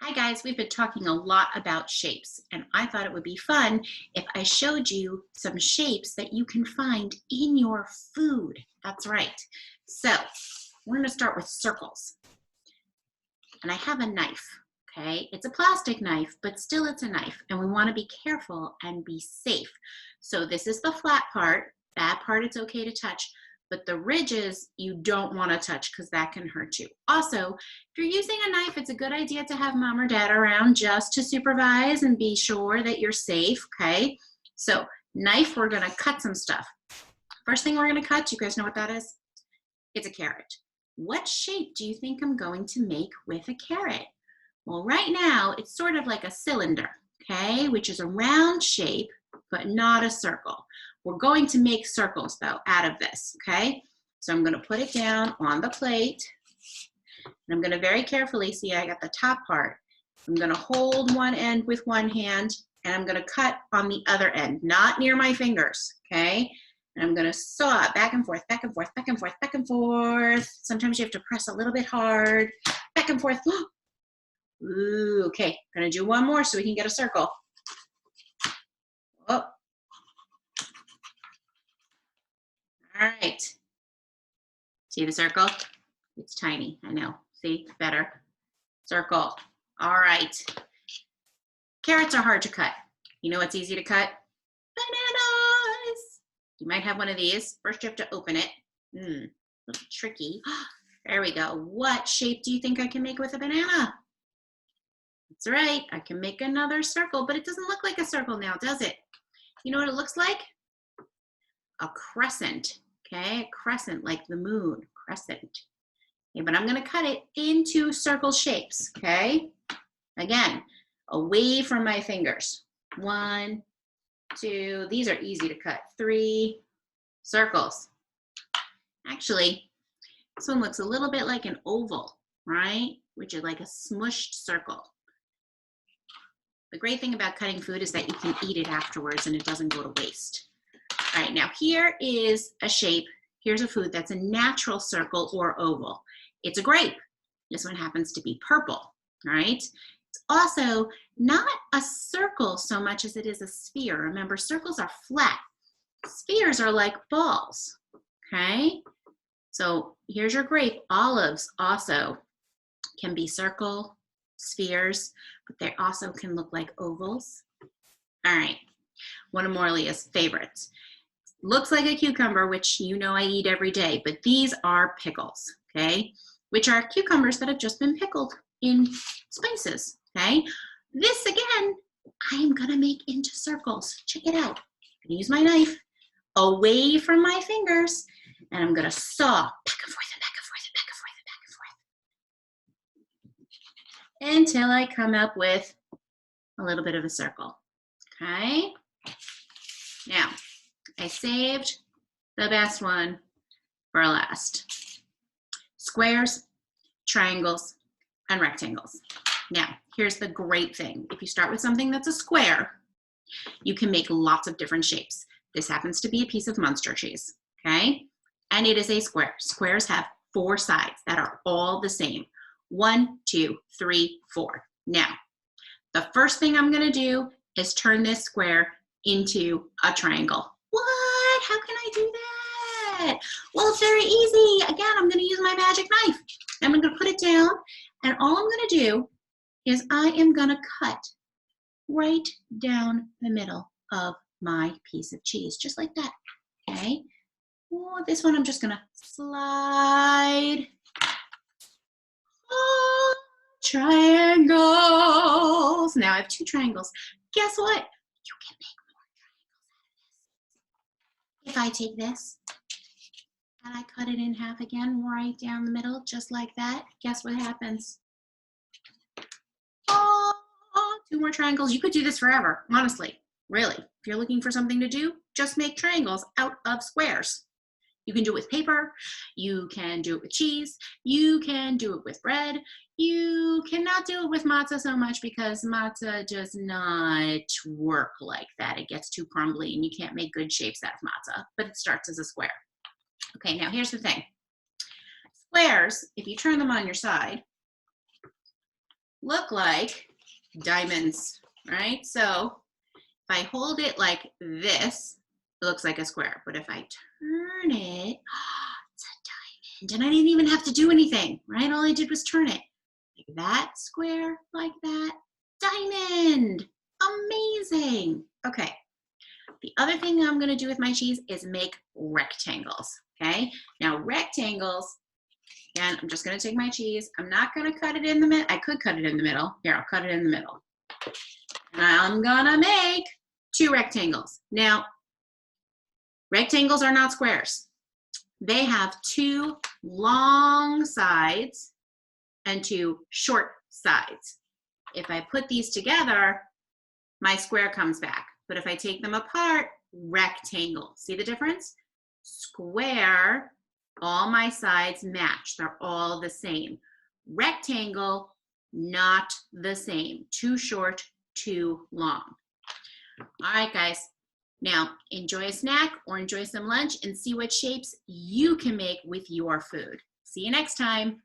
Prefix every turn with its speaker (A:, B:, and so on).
A: Hi guys, we've been talking a lot about shapes, and I thought it would be fun if I showed you some shapes that you can find in your food. That's right. So we're going to start with circles. And I have a knife, okay? It's a plastic knife, but still it's a knife, and we want to be careful and be safe. So this is the flat part. That part it's okay to touch, but the ridges you don't want to touch because that can hurt you. Also, if you're using a knife, it's a good idea to have mom or dad around just to supervise and be sure that you're safe, okay? So knife, we're going to cut some stuff. First thing we're going to cut, you guys know what that is? It's a carrot. What shape do you think I'm going to make with a carrot? Well, right now, it's sort of like a cylinder, okay, which is a round shape, but not a circle. We're going to make circles, though, out of this, okay? So I'm going to put it down on the plate, and I'm going to very carefully, see, I got the top part. I'm going to hold one end with one hand, and I'm going to cut on the other end, not near my fingers, okay? And I'm going to saw it back and forth, back and forth, back and forth, back and forth. Sometimes you have to press a little bit hard, back and forth. Ooh, okay, I'm going to do one more so we can get a circle. Oh. All right. See the circle? It's tiny, I know. See, better. Circle. All right. Carrots are hard to cut. You know what's easy to cut? Bananas. You might have one of these. First, you have to open it. A little tricky. There we go. What shape do you think I can make with a banana? That's right. I can make another circle, but it doesn't look like a circle now, does it? You know what it looks like? A crescent. Okay, a crescent like the moon. Crescent. Okay, but I'm going to cut it into circle shapes. Okay. Again, away from my fingers. 1, 2. These are easy to cut. 3 circles. Actually, this one looks a little bit like an oval, right? Which is like a smushed circle. The great thing about cutting food is that you can eat it afterwards and it doesn't go to waste. All right, now here is a shape. Here's a food that's a natural circle or oval. It's a grape. This one happens to be purple, all right? It's also not a circle so much as it is a sphere. Remember, circles are flat. Spheres are like balls, okay? So here's your grape. Olives also can be circle, spheres, but they also can look like ovals. All right, one of Morlia's favorites. Looks like a cucumber, which you know I eat every day, but these are pickles, okay? Which are cucumbers that have just been pickled in spices, okay? This, again, I am gonna make into circles. Check it out. I'm gonna use my knife away from my fingers, and I'm gonna saw back and forth and back and forth and back and forth and back and forth until I come up with a little bit of a circle, okay? Now, I saved the best one for last. Squares, triangles, and rectangles. Now, here's the great thing. If you start with something that's a square, you can make lots of different shapes. This happens to be a piece of Munster cheese, okay? And it is a square. Squares have 4 sides that are all the same. 1, 2, 3, 4. Now, the first thing I'm gonna do is turn this square into a triangle. What? How can I do that? Well, it's very easy. Again, I'm going to use my magic knife. I'm going to put it down, and all I'm going to do is I am going to cut right down the middle of my piece of cheese, just like that, okay? Oh, this one I'm just going to slide. Oh, triangles. Now I have 2 triangles. Guess what? You can make if I take this and I cut it in half again, right down the middle, just like that, guess what happens? Oh, 2 more triangles. You could do this forever, honestly, really. If you're looking for something to do, just make triangles out of squares. You can do it with paper, you can do it with cheese, you can do it with bread. You cannot do it with matzah so much because matzah does not work like that. It gets too crumbly and you can't make good shapes out of matzah, but it starts as a square. Okay, now here's the thing. Squares, if you turn them on your side, look like diamonds, right? So if I hold it like this, it looks like a square. But if I turn it, it's a diamond. And I didn't even have to do anything, right? All I did was turn it. Like that square, like that, diamond. Amazing. Okay. The other thing I'm going to do with my cheese is make rectangles, okay? Now rectangles, and I'm just going to take my cheese. I'm not going to cut it in the middle. I could cut it in the middle. Here, I'll cut it in the middle. And I'm going to make 2 rectangles. Now, rectangles are not squares. They have 2 long sides and 2 short sides. If I put these together, my square comes back. But if I take them apart, rectangle. See the difference? Square, all my sides match. They're all the same. Rectangle, not the same. Too short, too long. All right, guys. Now, enjoy a snack or enjoy some lunch and see what shapes you can make with your food. See you next time.